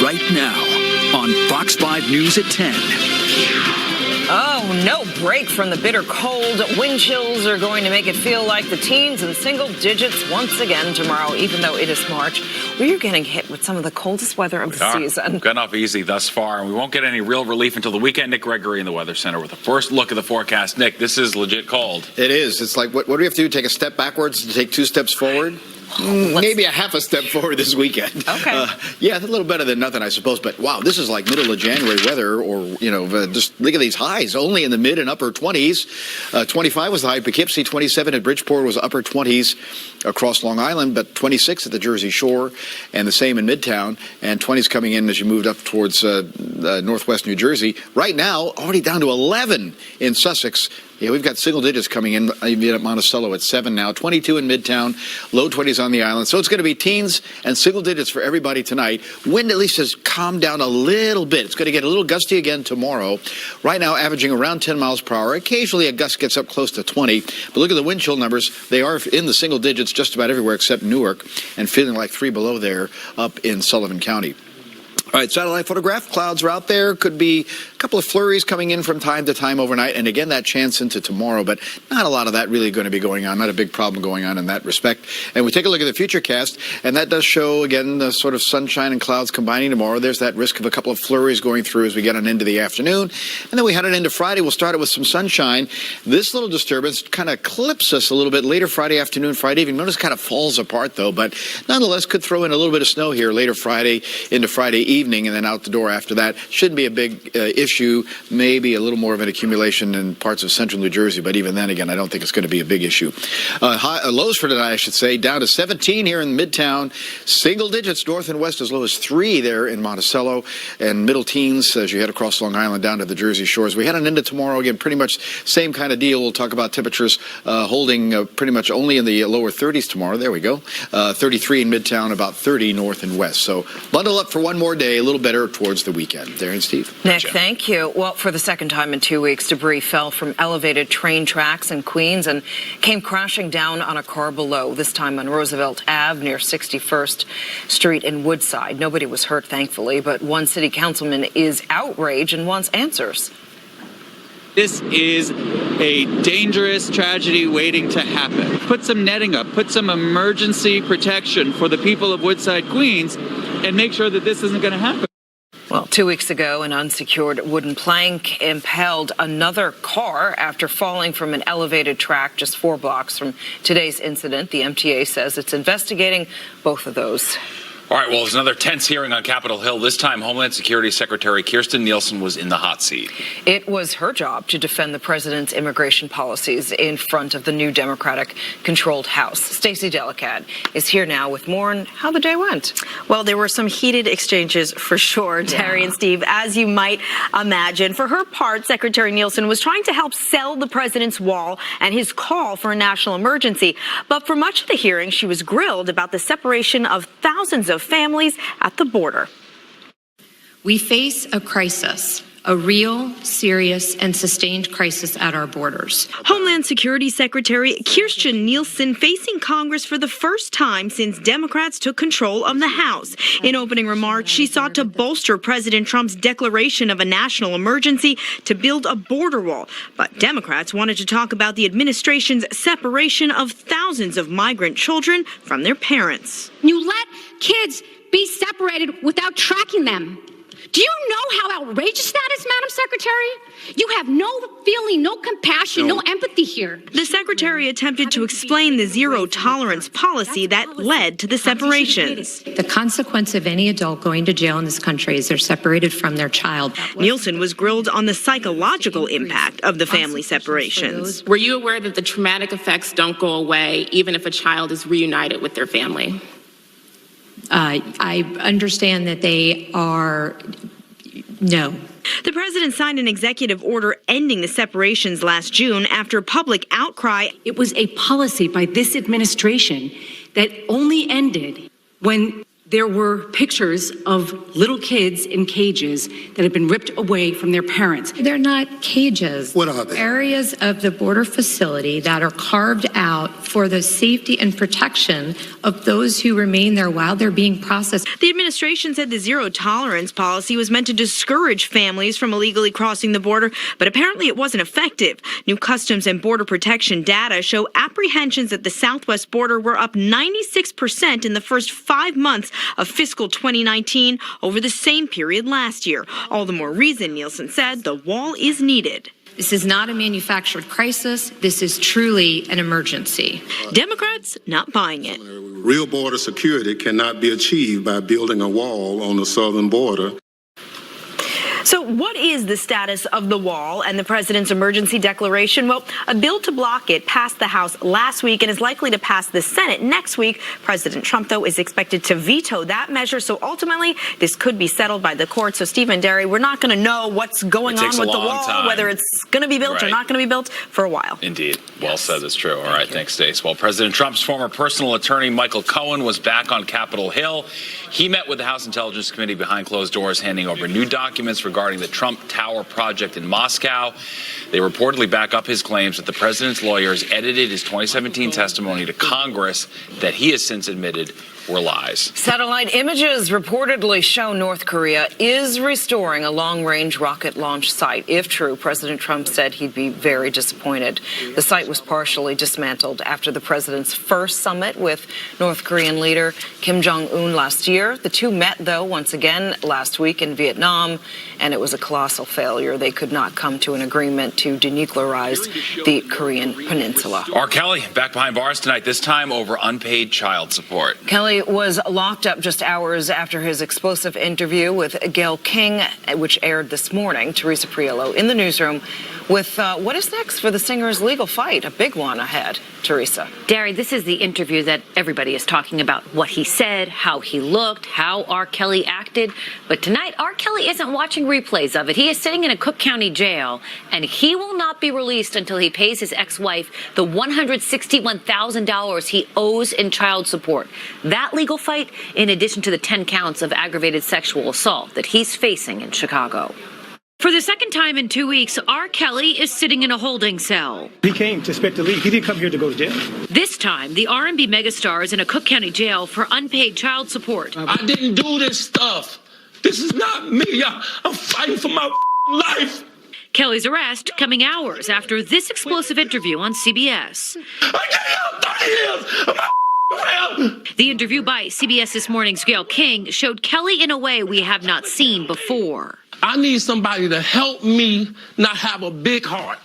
right now on Fox 5 News at 10. Oh, no break from the bitter cold. Wind chills are going to make it feel like the teens in single digits once again tomorrow, even though it is March. We are getting hit with some of the coldest weather of the season. We've gotten off easy thus far, and we won't get any real relief until the weekend. Nick Gregory in the Weather Center with the first look at the forecast. Nick, this is legit cold. It is. It's like, what do we have to do? Take a step backwards to take 2 steps forward? Maybe a half a step forward this weekend. Okay. Yeah, a little better than nothing, I suppose. But wow, this is like middle of January weather, or, just look at these highs. Only in the mid and upper 20s. 25 was the high at Poughkeepsie, 27 at Bridgeport was upper 20s across Long Island, but 26 at the Jersey Shore, and the same in Midtown, and 20s coming in as you moved up towards northwest New Jersey. Right now, already down to 11 in Sussex. Yeah, we've got single digits coming in at Monticello at 7 now, 22 in Midtown, low 20s on the island. So it's going to be teens and single digits for everybody tonight. Wind at least has calmed down a little bit. It's going to get a little gusty again tomorrow. Right now, averaging around 10 miles per hour. Occasionally, a gust gets up close to 20. But look at the wind chill numbers. They are in the single digits just about everywhere except Newark, and feeling like 3 below there up in Sullivan County. All right, satellite photograph. Clouds are out there. Could be a couple of flurries coming in from time to time overnight. And again, that chance into tomorrow. But not a lot of that really going to be going on. Not a big problem going on in that respect. And we take a look at the futurecast. And that does show, again, the sort of sunshine and clouds combining tomorrow. There's that risk of a couple of flurries going through as we get on into the afternoon. And then we head on into Friday. We'll start it with some sunshine. This little disturbance kind of clips us a little bit later Friday afternoon, Friday evening. Notice it kind of falls apart, though. But nonetheless, could throw in a little bit of snow here later Friday into Friday evening, and then out the door after that. Shouldn't be a big issue. Maybe a little more of an accumulation in parts of central New Jersey, but even then, again, I don't think it's going to be a big issue. Lows for tonight, I should say, down to 17 here in Midtown. Single digits north and west, as low as 3 there in Monticello, and middle teens as you head across Long Island down to the Jersey Shores. We head on into tomorrow, again, pretty much same kind of deal. We'll talk about temperatures holding pretty much only in the lower 30s tomorrow. There we go. 33 in Midtown, about 30 north and west. So bundle up for one more day, a little better towards the weekend. Darren, Steve. Nick, thank you. Well, for the second time in 2 weeks, debris fell from elevated train tracks in Queens and came crashing down on a car below, this time on Roosevelt Ave near 61st Street in Woodside. Nobody was hurt, thankfully, but one city councilman is outraged and wants answers. This is a dangerous tragedy waiting to happen. Put some netting up, put some emergency protection for the people of Woodside, Queens, and make sure that this isn't going to happen. Well, 2 weeks ago, an unsecured wooden plank impaled another car after falling from an elevated track just 4 blocks from today's incident. The MTA says it's investigating both of those. All right, well, there's another tense hearing on Capitol Hill. This time, Homeland Security Secretary Kirstjen Nielsen was in the hot seat. It was her job to defend the president's immigration policies in front of the new Democratic-controlled House. Stacey Delicat is here now with more on how the day went. Well, there were some heated exchanges for sure, Terry and Steve, as you might imagine. For her part, Secretary Nielsen was trying to help sell the president's wall and his call for a national emergency. But for much of the hearing, she was grilled about the separation of thousands of families at the border. We face a crisis, a real, serious, and sustained crisis at our borders. Homeland Security Secretary Kirstjen Nielsen facing Congress for the first time since Democrats took control of the House. In opening remarks, she sought to bolster President Trump's declaration of a national emergency to build a border wall. But Democrats wanted to talk about the administration's separation of thousands of migrant children from their parents. You let kids be separated without tracking them. Do you know how outrageous that is, Madam Secretary? You have no feeling, no compassion, no empathy here. The Secretary attempted to explain the zero-tolerance policy that led to the separations. The consequence of any adult going to jail in this country is they're separated from their child. Nielsen was grilled on the psychological impact of the family separations. Were you aware that the traumatic effects don't go away even if a child is reunited with their family? I understand that they are, no. The president signed an executive order ending the separations last June after public outcry. It was a policy by this administration that only ended when There were pictures of little kids in cages that had been ripped away from their parents. They're not cages. What are they? Areas of the border facility that are carved out for the safety and protection of those who remain there while they're being processed. The administration said the zero tolerance policy was meant to discourage families from illegally crossing the border, but apparently it wasn't effective. New Customs and Border Protection data show apprehensions at the southwest border were up 96% in the first 5 months of fiscal 2019 over the same period last year. All the more reason, Nielsen said, the wall is needed. This is not a manufactured crisis. This is truly an emergency. Democrats not buying it. Real border security cannot be achieved by building a wall on the southern border. So what is the status of the wall and the president's emergency declaration? Well, a bill to block it passed the House last week and is likely to pass the Senate next week. President Trump, though, is expected to veto that measure. So ultimately, this could be settled by the court. So, Stephen Derry, we're not going to know what's going on with the wall, whether it's going to be built or not going to be built for a while. Indeed. Well said. That's true. All right. Thanks, Stace. Well, President Trump's former personal attorney, Michael Cohen, was back on Capitol Hill. He met with the House Intelligence Committee behind closed doors, handing over new documents regarding the Trump Tower project in Moscow. They reportedly back up his claims that the president's lawyers edited his 2017 testimony to Congress that he has since admitted were lies. Satellite images reportedly show North Korea is restoring a long-range rocket launch site. If true, President Trump said he'd be very disappointed. The site was partially dismantled after the president's first summit with North Korean leader Kim Jong-un last year. The two met, though, once again last week in Vietnam, and it was a colossal failure. They could not come to an agreement to denuclearize the Korean peninsula. R. Kelly back behind bars tonight, this time over unpaid child support. Kelly was locked up just hours after his explosive interview with Gayle King, which aired this morning. Teresa Priolo in the newsroom with what is next for the singer's legal fight. A big one ahead. Teresa. Derry, this is the interview that everybody is talking about. What he said, how he looked, how R. Kelly acted. But tonight, R. Kelly isn't watching replays of it. He is sitting in a Cook County jail, and he will not be released until he pays his ex-wife the $161,000 he owes in child support. That legal fight, in addition to the 10 counts of aggravated sexual assault that he's facing in Chicago. For the second time in 2 weeks, R. Kelly is sitting in a holding cell. He came to expect to leave. He didn't come here to go to jail. This time, the R&B megastar is in a Cook County jail for unpaid child support. I didn't do this stuff. This is not me. I'm fighting for my life. Kelly's arrest coming hours after this explosive interview on CBS. The interview by CBS This Morning's Gayle King showed Kelly in a way we have not seen before. I need somebody to help me not have a big heart.